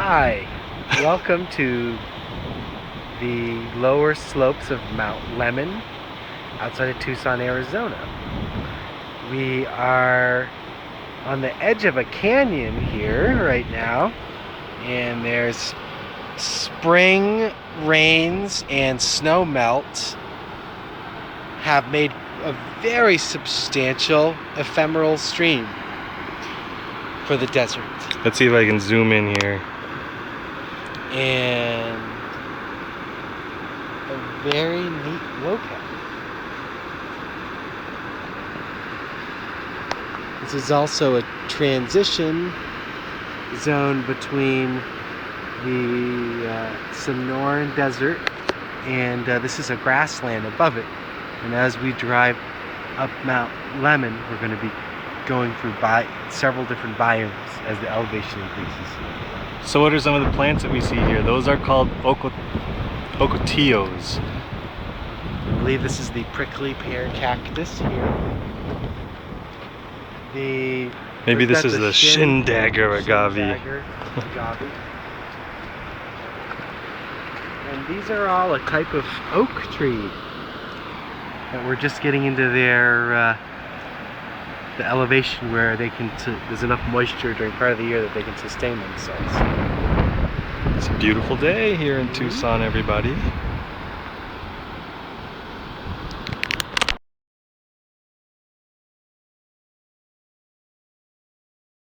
Hi, welcome to the lower slopes of Mount Lemmon outside of Tucson, Arizona. We are on the edge of a canyon here right now, and there's spring rains and snow melt have made a very substantial ephemeral stream for the desert. Let's see if I can zoom in here. And a very neat locale. This is also a transition zone between the Sonoran Desert and this is a grassland above it. And as we drive up Mount Lemmon, we're going to be going through several different biomes as the elevation increases. So what are some of the plants that we see here? Those are called ocotillos. I believe this is the prickly pear cactus here. Maybe this is the shin-dagger agave. And these are all a type of oak tree that we're just getting into their the elevation where they can there's enough moisture during part of the year that they can sustain themselves. It's a beautiful day here in Tucson, everybody.